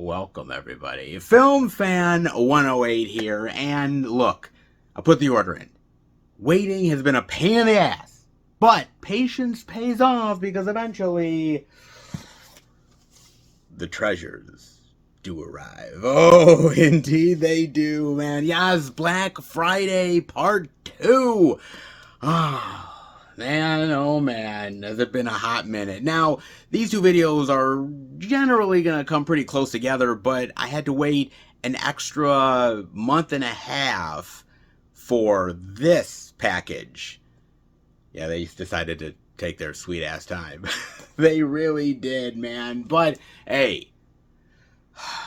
Welcome, everybody. Film Fan 108 here, and look, I put the order in. Waiting has been a pain in the ass, but patience pays off because eventually the treasures do arrive. Oh, indeed they do, man. Yes, Black Friday Part 2. Man, oh man, has it been a hot minute. Now, these two videos are generally going to come pretty close together, but I had to wait an extra month and a half for this package. Yeah, they decided to take their sweet ass time. They really did, man. But, hey,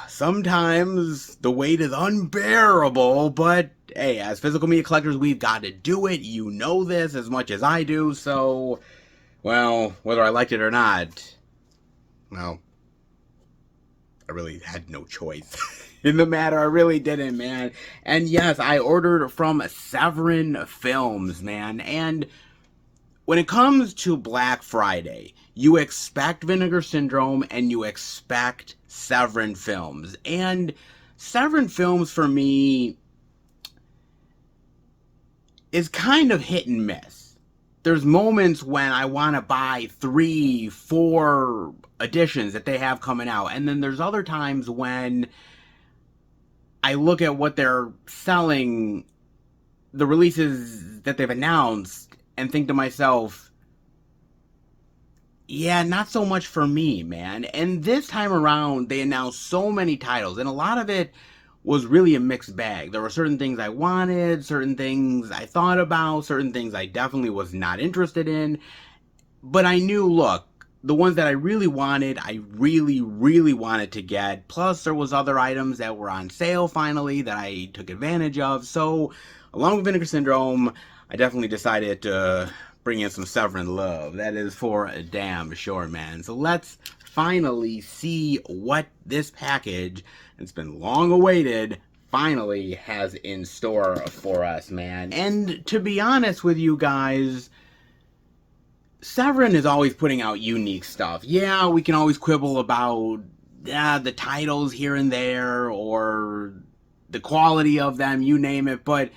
sometimes the wait is unbearable, but hey, as physical media collectors, we've got to do it. You know this as much as I do, so, well, whether I liked it or not, well, I really had no choice in the matter. I really didn't, man. And yes, I ordered from Severin Films, man, and when it comes to Black Friday, you expect Vinegar Syndrome and you expect Severin Films. And Severin Films, for me, is kind of hit and miss. There's moments when I want to buy 3, 4 editions that they have coming out. And then there's other times when I look at what they're selling, the releases that they've announced, and think to myself, yeah, not so much for me, man. And this time around, they announced so many titles, and a lot of it was really a mixed bag. There were certain things I wanted, certain things I thought about, certain things I definitely was not interested in. But I knew, look, the ones that I really wanted, I really wanted to get. Plus, there was other items that were on sale finally that I took advantage of. So, along with Vinegar Syndrome, I definitely decided to bring in some Severin love. That is for a damn sure, man. So let's finally see what this package, it's been long awaited, finally has in store for us, man. And to be honest with you guys, Severin is always putting out unique stuff. Yeah, we can always quibble about the titles here and there, or the quality of them, you name it, but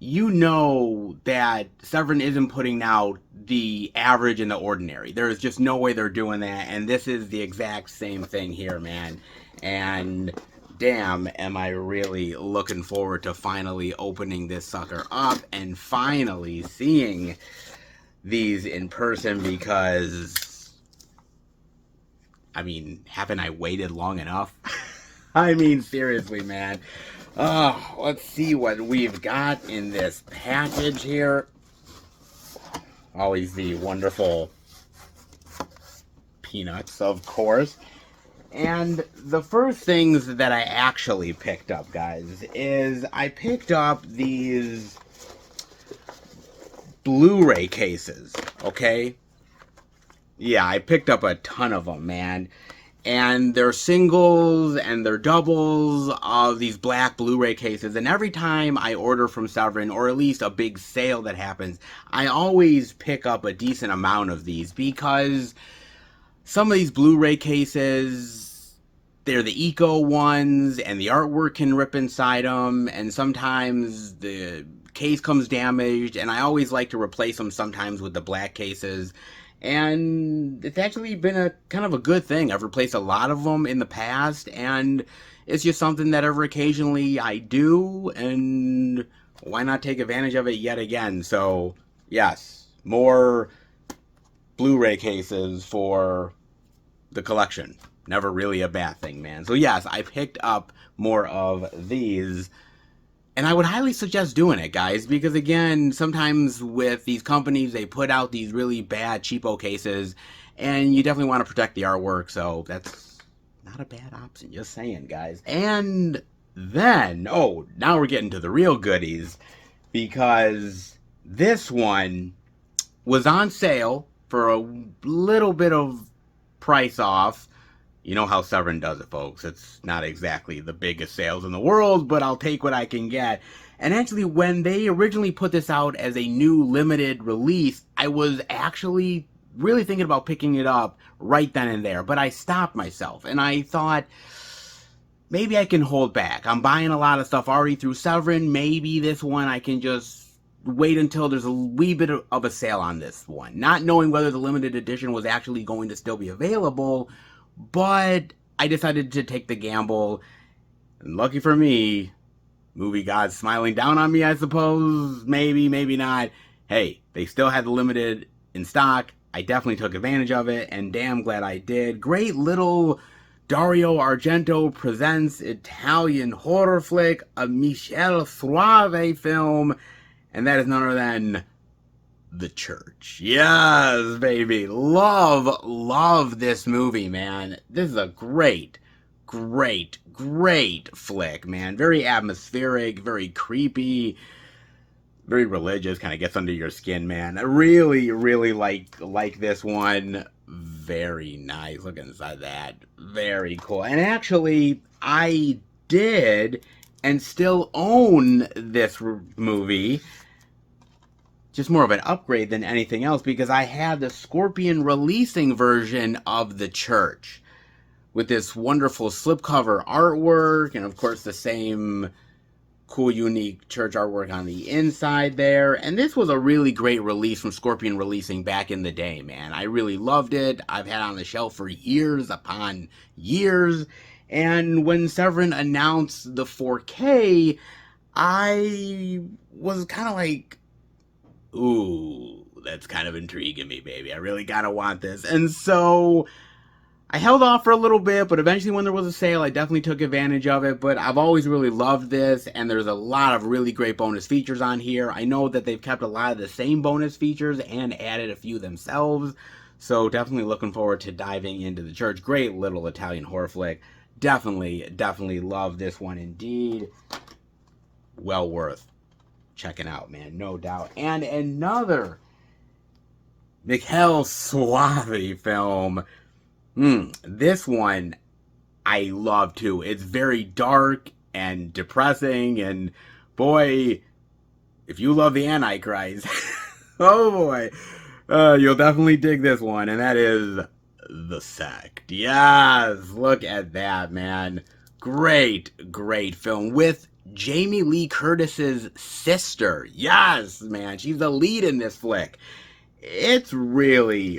you know that Severin isn't putting out the average and the ordinary. There is just no way they're doing that, and this is the exact same thing here, man. And damn, am I really looking forward to finally opening this sucker up and finally seeing these in person, because, I mean, haven't I waited long enough? I mean, seriously, man. Let's see what we've got in this package here. Always the wonderful peanuts, of course. And the first things that I actually picked up, guys, is I picked up these Blu-ray cases, okay? Yeah, I picked up a ton of them, man. And they're singles and they're doubles of these black Blu-ray cases. And every time I order from Severin, or at least a big sale that happens, I always pick up a decent amount of these, because some of these Blu-ray cases, they're the eco ones, and the artwork can rip inside them, and sometimes the case comes damaged, and I always like to replace them sometimes with the black cases. And it's actually been a kind of a good thing. I've replaced a lot of them in the past, and it's just something that ever occasionally I do, and why not take advantage of it yet again? So, yes, more Blu-ray cases for the collection. Never really a bad thing, man. So, yes, I picked up more of these. And I would highly suggest doing it, guys, because, again, sometimes with these companies, they put out these really bad cheapo cases, and you definitely want to protect the artwork, so that's not a bad option, just saying, guys. And then, oh, now we're getting to the real goodies, because this one was on sale for a little bit of price off. You know how Severin does it, folks. It's not exactly the biggest sales in the world, but I'll take what I can get. And actually, when they originally put this out as a new limited release, I was actually really thinking about picking it up right then and there. But I stopped myself, and I thought, maybe I can hold back. I'm buying a lot of stuff already through Severin. Maybe this one I can just wait until there's a wee bit of a sale on this one. Not knowing whether the limited edition was actually going to still be available, but I decided to take the gamble. And lucky for me, movie god's smiling down on me, I suppose. Maybe, maybe not. Hey, they still had the limited in stock. I definitely took advantage of it, and damn glad I did. Great little Dario Argento presents Italian horror flick, a Michel Soavi film, and that is none other than The Church. Yes, baby. Love this movie, man. This is a great flick, man. Very atmospheric, very creepy, very religious, kind of gets under your skin, man. I really like this one. Very nice. Look inside that. Very cool. And actually, I did and still own this movie. Just more of an upgrade than anything else, because I had the Scorpion releasing version of The Church with this wonderful slipcover artwork, and of course the same cool, unique church artwork on the inside there. And this was a really great release from Scorpion Releasing back in the day, man. I really loved it. I've had it on the shelf for years upon years. And when Severin announced the 4K, I was kind of like, ooh, that's kind of intriguing me, baby. I really gotta want this. And so I held off for a little bit, but eventually when there was a sale, I definitely took advantage of it. But I've always really loved this, and there's a lot of really great bonus features on here. I know that they've kept a lot of the same bonus features and added a few themselves, so definitely looking forward to diving into The Church. Great little Italian horror flick. Definitely love this one indeed. Well worth checking out, man, no doubt. And another Michel Soavi film. This one I love too. It's very dark and depressing, and boy, if you love the Antichrist, oh boy, you'll definitely dig this one, and that is The Sect. Yes, look at that, man. Great film with Jamie Lee Curtis's sister. Yes, man, she's the lead in this flick. It's really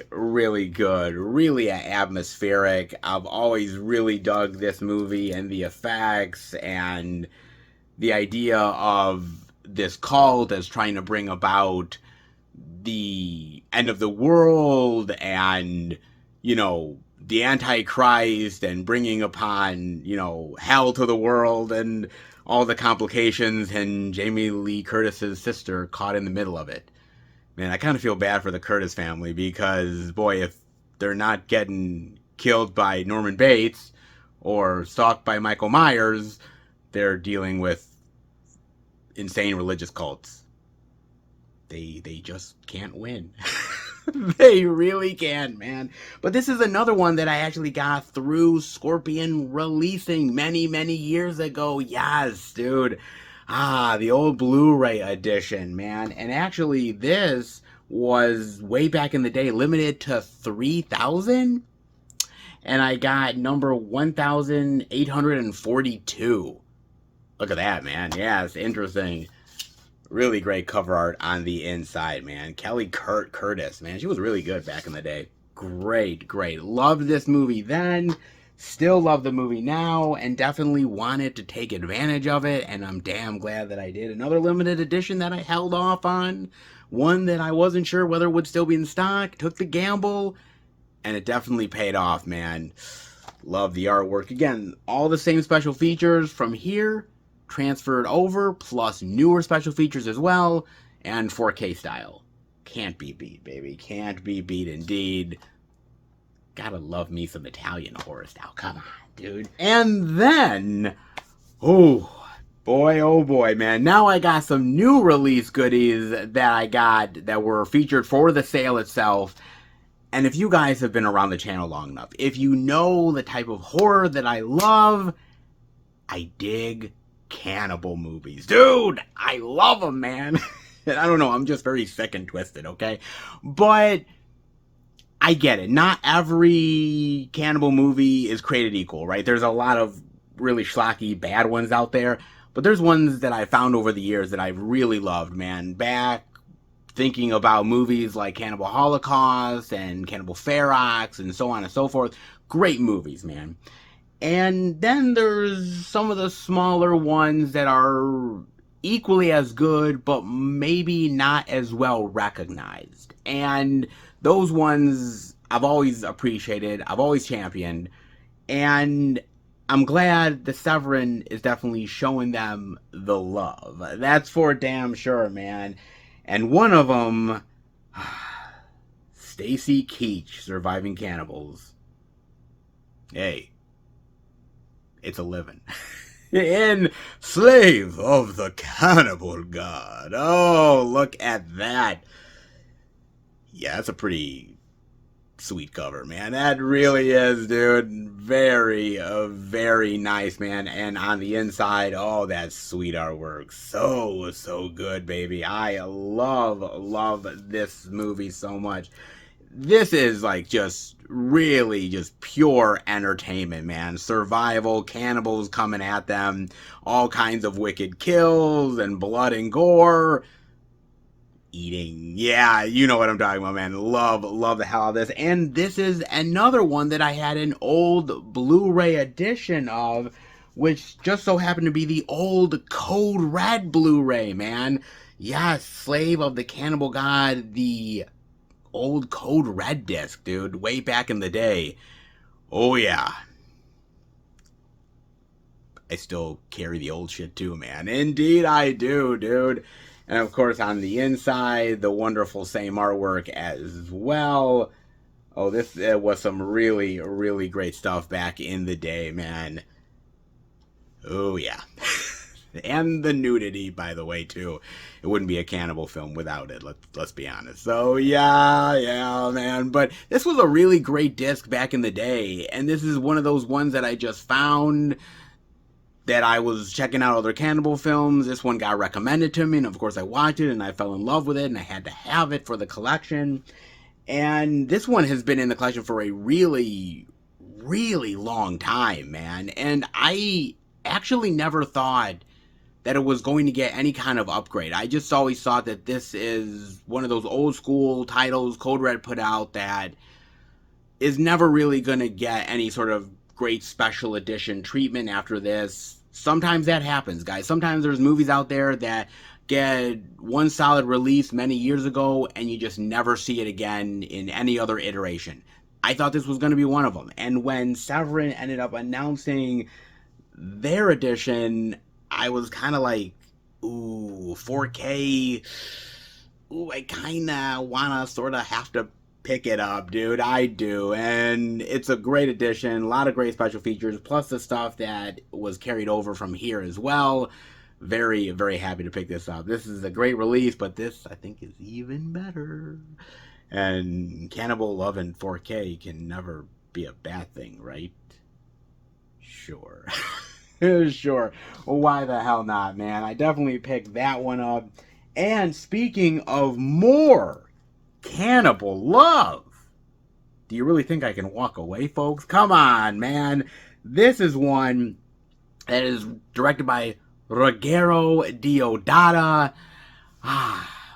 good, really atmospheric. I've always really dug this movie and the effects and the idea of this cult as trying to bring about the end of the world and, you know, the Antichrist and bringing upon, you know, hell to the world and all the complications, and Jamie Lee Curtis's sister caught in the middle of it. Man, I kind of feel bad for the Curtis family because, boy, if they're not getting killed by Norman Bates or stalked by Michael Myers, they're dealing with insane religious cults. They just can't win. They really can, man. But this is another one that I actually got through Scorpion Releasing many years ago. Yes, dude. The old Blu-ray edition, man. And actually, this was way back in the day limited to 3,000. And I got number 1,842. Look at that, man. Yeah, it's interesting. Really great cover art on the inside, man. Kelly Curtis, man. She was really good back in the day. Great. Loved this movie then. Still love the movie now, and definitely wanted to take advantage of it, and I'm damn glad that I did. Another limited edition that I held off on. One that I wasn't sure whether it would still be in stock. Took the gamble, and it definitely paid off, man. Love the artwork. Again, all the same special features from here transferred over, plus newer special features as well, and 4K style. Can't be beat, baby. Can't be beat indeed. Gotta love me some Italian horror style. Come on, dude. And then, oh boy, man. Now I got some new release goodies that I got that were featured for the sale itself. And if you guys have been around the channel long enough, if you know the type of horror that I love, I dig cannibal movies. Dude, I love them, man. And I don't know, I'm just very sick and twisted, okay? But I get it. Not every cannibal movie is created equal, right? There's a lot of really schlocky bad ones out there, but there's ones that I found over the years that I've really loved, man. Back thinking about movies like Cannibal Holocaust and Cannibal Ferox and so on and so forth. Great movies, man. And then there's some of the smaller ones that are equally as good, but maybe not as well recognized. And those ones I've always appreciated, I've always championed, and I'm glad the Severin is definitely showing them the love. That's for damn sure, man. And one of them, Stacy Keach, Surviving Cannibals. Hey, it's a living. In Slave of the Cannibal God. Oh, look at that. Yeah, that's a pretty sweet cover, man. That really is, dude. Very, very nice, man. And on the inside, oh, that sweet artwork. So good, baby. I love this movie so much. This is like just really just pure entertainment, man. Survival, cannibals coming at them, all kinds of wicked kills and blood and gore. Eating. Yeah, you know what I'm talking about, man. Love the hell out of this. And this is another one that I had an old Blu-ray edition of, which just so happened to be the old Code Red Blu-ray, man. Yes, Slave of the Cannibal God, the old Code Red disc, dude, way back in the day. Oh, yeah. I still carry the old shit too, man. Indeed I do, dude. And of course, on the inside, the wonderful same artwork as well. Oh, this was some really great stuff back in the day, man. Oh, yeah. And the nudity, by the way, too. It wouldn't be a cannibal film without it, let's be honest. So, yeah, man. But this was a really great disc back in the day. And this is one of those ones that I just found that I was checking out other cannibal films. This one got recommended to me, and of course I watched it, and I fell in love with it, and I had to have it for the collection. And this one has been in the collection for a really long time, man. And I actually never thought that it was going to get any kind of upgrade. I just always thought that this is one of those old school titles Code Red put out that is never really going to get any sort of great special edition treatment after this. Sometimes that happens, guys. Sometimes there's movies out there that get one solid release many years ago and you just never see it again in any other iteration. I thought this was going to be one of them. And when Severin ended up announcing their edition, I was kind of like, ooh, 4K. Ooh, I kind of want to sort of have to pick it up, dude. I do. And it's a great edition. A lot of great special features, plus the stuff that was carried over from here as well. Very happy to pick this up. This is a great release, but this, I think, is even better. And Cannibal Love in 4K can never be a bad thing, right? Sure. Sure. Why the hell not, man? I definitely picked that one up. And speaking of more Cannibal Love, do you really think I can walk away, folks? Come on, man. This is one that is directed by Ruggero Deodato.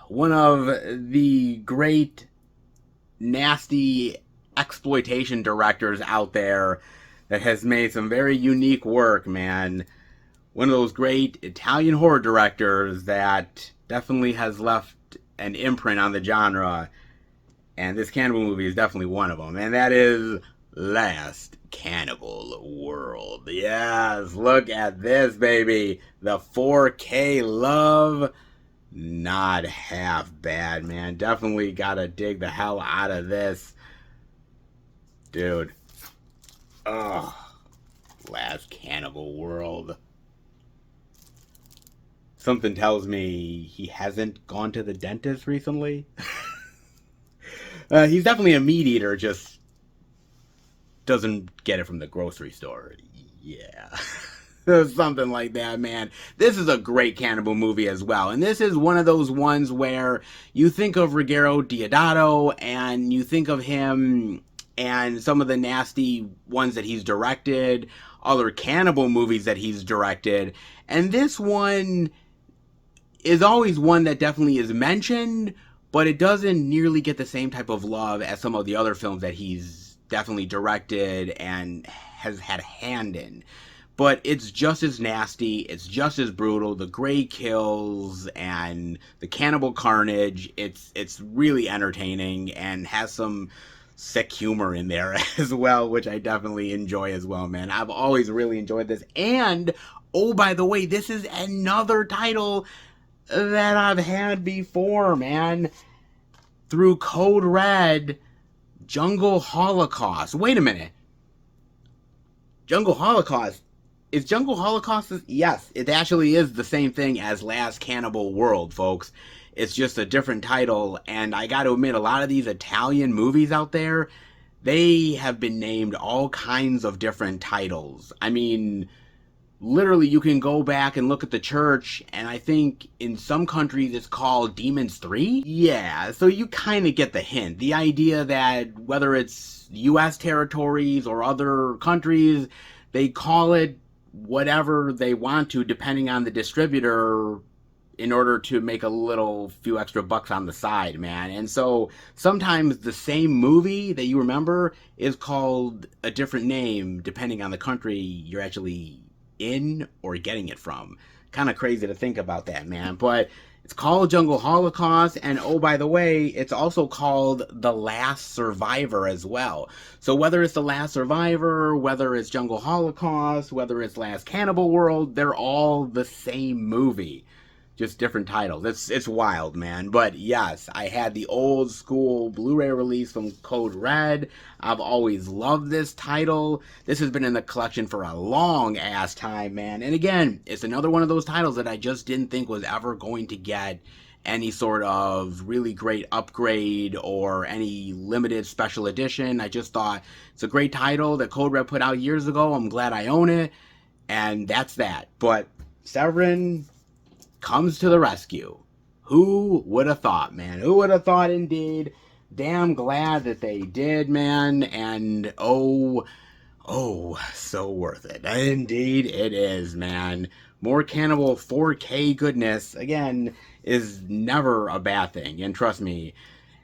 One of the great nasty exploitation directors out there that has made some very unique work, man. One of those great Italian horror directors that definitely has left an imprint on the genre. And this cannibal movie is definitely one of them. And that is Last Cannibal World. Yes, look at this, baby. The 4K love. Not half bad, man. Definitely gotta dig the hell out of this. Dude. Ugh. Last Cannibal World. Something tells me he hasn't gone to the dentist recently. He's definitely a meat eater, just doesn't get it from the grocery store. Yeah. Something like that, man. This is a great cannibal movie as well. And this is one of those ones where you think of Ruggero Deodato and you think of him and some of the nasty ones that he's directed other cannibal movies that he's directed. And this one is always one that definitely is mentioned, but it doesn't nearly get the same type of love as some of the other films that he's definitely directed and has had a hand in. But it's just as nasty, it's just as brutal. The gray kills and the cannibal carnage, it's really entertaining and has some sick humor in there as well, which I definitely enjoy as well, man. I've always really enjoyed this. And, oh, by the way, this is another title that I've had before, man. Through Code Red, Jungle Holocaust. Wait a minute. Jungle Holocaust. Is Jungle Holocaust? Yes, it actually is the same thing as Last Cannibal World, folks. It's just a different title, and I gotta admit, a lot of these Italian movies out there, they have been named all kinds of different titles. I mean, literally, you can go back and look at the church, and I think in some countries it's called Demons 3? Yeah, so you kind of get the hint. The idea that whether it's U.S. territories or other countries, they call it whatever they want to, depending on the distributor, in order to make a little few extra bucks on the side, man. And so sometimes the same movie that you remember is called a different name depending on the country you're actually in or getting it from. Kind of crazy to think about that, man. But it's called Jungle Holocaust, and oh, by the way, it's also called The Last Survivor as well. So whether it's The Last Survivor, whether it's Jungle Holocaust, whether it's Last Cannibal World, they're all the same movie. Just different titles. It's wild, man. But yes, I had the old school Blu-ray release from Code Red. I've always loved this title. This has been in the collection for a long ass time, man. And again, it's another one of those titles that I just didn't think was ever going to get any sort of really great upgrade or any limited special edition. I just thought it's a great title that Code Red put out years ago. I'm glad I own it. And that's that. But Severin comes to the rescue. Who would have thought, man? Who would have thought, indeed? Damn glad that they did, man. And oh, so worth it. Indeed it is, man. More Cannibal 4K goodness, again, is never a bad thing. And trust me,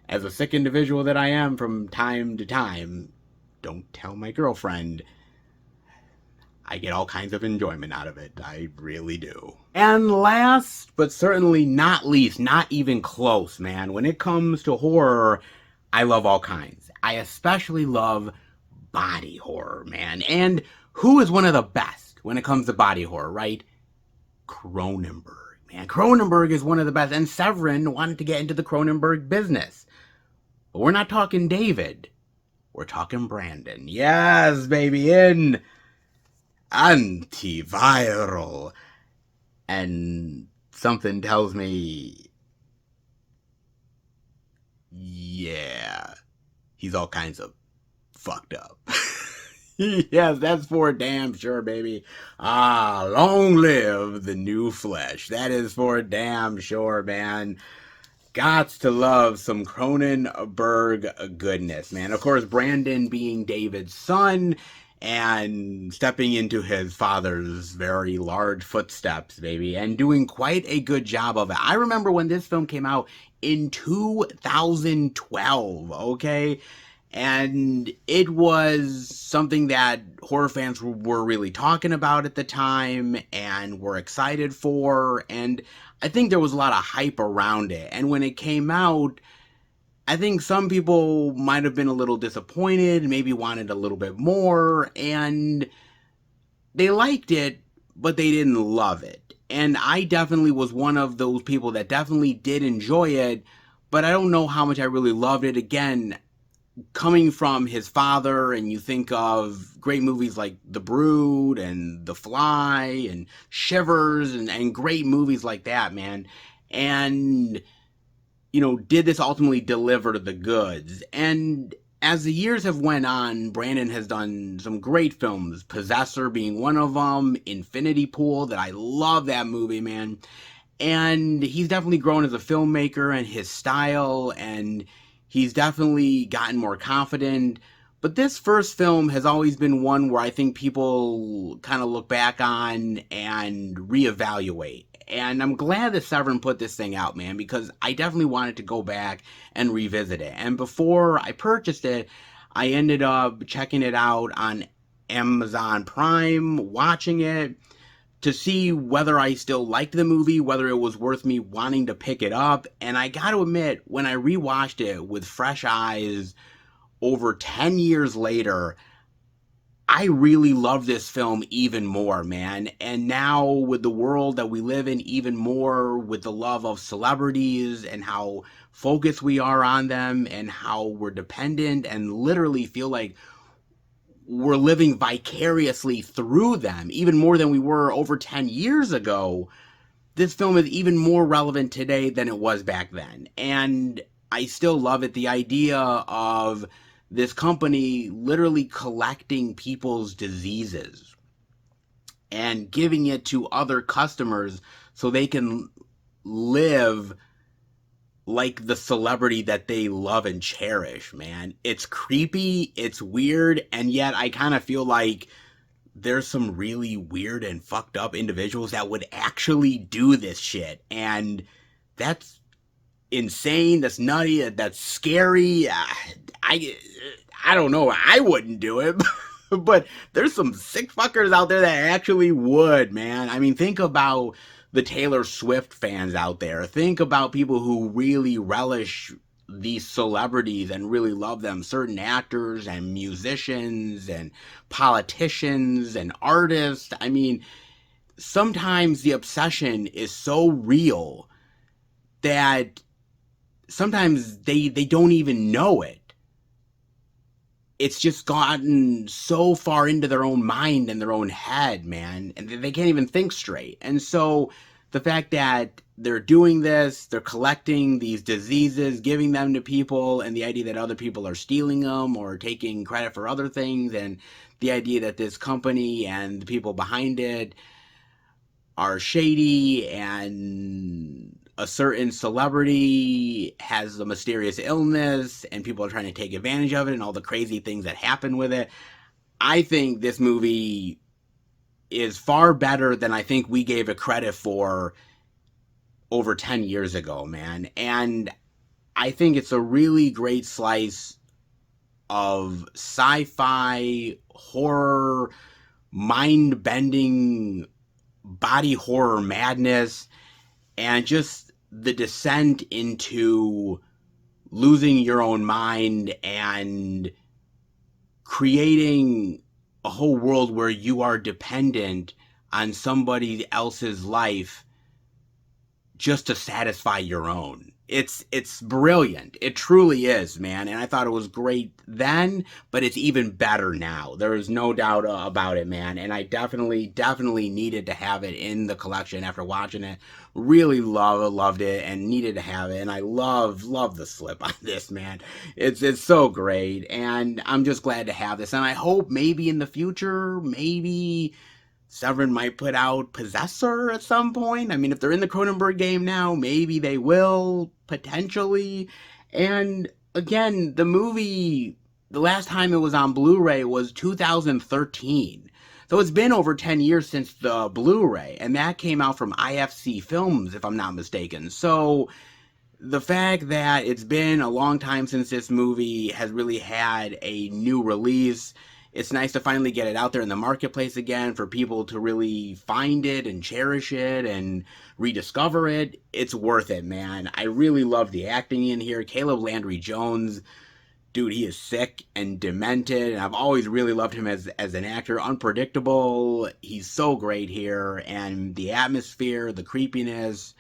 as a sick individual that I am from time to time, don't tell my girlfriend, I get all kinds of enjoyment out of it. I really do. And last, but certainly not least, not even close, man. When it comes to horror, I love all kinds. I especially love body horror, man. And who is one of the best when it comes to body horror, right? Cronenberg, man. Cronenberg is one of the best. And Severin wanted to get into the Cronenberg business. But we're not talking David. We're talking Brandon. Yes, baby, in Antiviral. And something tells me, yeah, he's all kinds of fucked up. Yes, that's for damn sure, baby. Ah, long live the new flesh. That is for damn sure, man. Gots to love some Cronenberg goodness, man. Of course, Brandon being David's son and stepping into his father's very large footsteps, baby, and doing quite a good job of it. I remember when this film came out in 2012, okay? And it was something that horror fans were really talking about at the time and were excited for, and I think there was a lot of hype around it. And when it came out, I think some people might have been a little disappointed, maybe wanted a little bit more, and they liked it, but they didn't love it. And I definitely was one of those people that definitely did enjoy it, but I don't know how much I really loved it. Again, coming from his father, and you think of great movies like The Brood and The Fly and Shivers and great movies like that, man. And you know, did this ultimately deliver the goods? And as the years have went on, Brandon has done some great films, Possessor being one of them, Infinity Pool, that I love that movie, man. And he's definitely grown as a filmmaker and his style, and he's definitely gotten more confident. But this first film has always been one where I think people kind of look back on and reevaluate. And I'm glad that Severin put this thing out, man, because I definitely wanted to go back and revisit it. And before I purchased it, I ended up checking it out on Amazon Prime, watching it to see whether I still liked the movie, whether it was worth me wanting to pick it up. And I got to admit, when I rewatched it with fresh eyes over 10 years later, I really love this film even more, man. And now, with the world that we live in, even more with the love of celebrities and how focused we are on them and how we're dependent and literally feel like we're living vicariously through them, even more than we were over 10 years ago, this film is even more relevant today than it was back then. And I still love it. The idea of this company literally collecting people's diseases and giving it to other customers so they can live like the celebrity that they love and cherish, man. It's creepy, it's weird, and yet I kind of feel like there's some really weird and fucked up individuals that would actually do this shit. And that's insane, that's nutty, that's scary. I don't know, I wouldn't do it. But there's some sick fuckers out there that actually would, man. I mean, think about the Taylor Swift fans out there. Think about people who really relish these celebrities and really love them. Certain actors and musicians and politicians and artists. I mean, sometimes the obsession is so real that sometimes they don't even know it. It's just gotten so far into their own mind and their own head, man, and they can't even think straight. And so the fact that they're doing this, they're collecting these diseases, giving them to people, and the idea that other people are stealing them or taking credit for other things, and the idea that this company and the people behind it are shady, and a certain celebrity has a mysterious illness and people are trying to take advantage of it and all the crazy things that happen with it. I think this movie is far better than I think we gave it credit for over 10 years ago, man. And I think it's a really great slice of sci-fi, horror, mind-bending, body horror madness, and just the descent into losing your own mind and creating a whole world where you are dependent on somebody else's life just to satisfy your own. It's brilliant. It truly is, man. And I thought it was great then, but it's even better now. There is no doubt about it, man. And I definitely needed to have it in the collection after watching it. Really loved it and needed to have it. And I love the slip on this, man. It's so great. And I'm just glad to have this. And I hope maybe in the future, maybe Severin might put out Possessor at some point. I mean, if they're in the Cronenberg game now, maybe they will, potentially. And again, the movie, the last time it was on Blu-ray was 2013. So it's been over 10 years since the Blu-ray, and that came out from IFC Films, if I'm not mistaken. So the fact that it's been a long time since this movie has really had a new release, it's nice to finally get it out there in the marketplace again for people to really find it and cherish it and rediscover it. It's worth it, man. I really love the acting in here. Caleb Landry Jones, dude, he is sick and demented, and I've always really loved him as an actor. Unpredictable. He's so great here, and the atmosphere, the creepiness,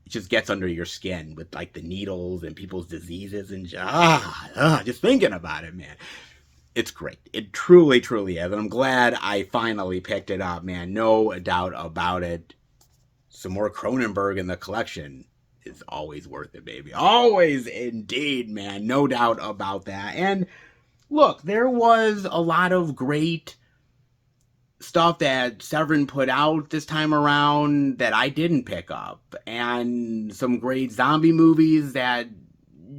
it just gets under your skin with like the needles and people's diseases and just thinking about it, man. It's great. It truly is. And I'm glad I finally picked it up, man. No doubt about it. Some more Cronenberg in the collection is always worth it, baby. Always indeed, man. No doubt about that. And look, there was a lot of great stuff that Severin put out this time around that I didn't pick up. And some great zombie movies that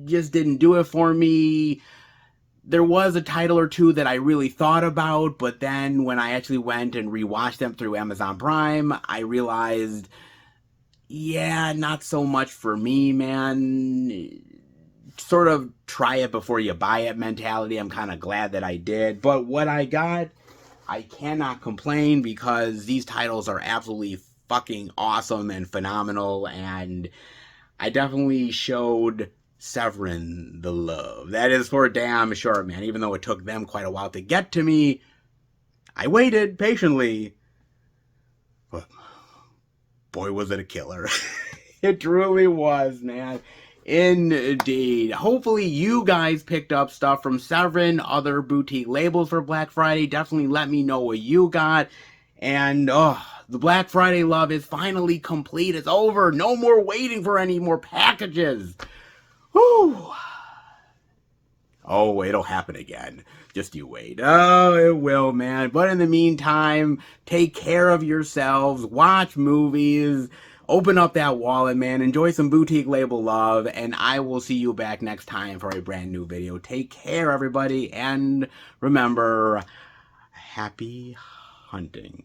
just didn't do it for me. there was a title or two that I really thought about, but then when I actually went and rewatched them through Amazon Prime, I realized, yeah, not so much for me, man. Sort of try it before you buy it mentality. I'm kind of glad that I did. But what I got, I cannot complain because these titles are absolutely fucking awesome and phenomenal, and I definitely showed Severin the love. That is for damn sure, man. Even though it took them quite a while to get to me, I waited patiently. But boy, was it a killer. It truly was, man. Indeed. Hopefully you guys picked up stuff from Severin, other boutique labels for Black Friday. Definitely let me know what you got. And, the Black Friday love is finally complete. It's over. No more waiting for any more packages. Whew. Oh, it'll happen again. Just you wait. Oh, it will, man. But in the meantime, take care of yourselves. Watch movies. Open up that wallet, man. Enjoy some boutique label love. And I will see you back next time for a brand new video. Take care, everybody. And remember, happy hunting.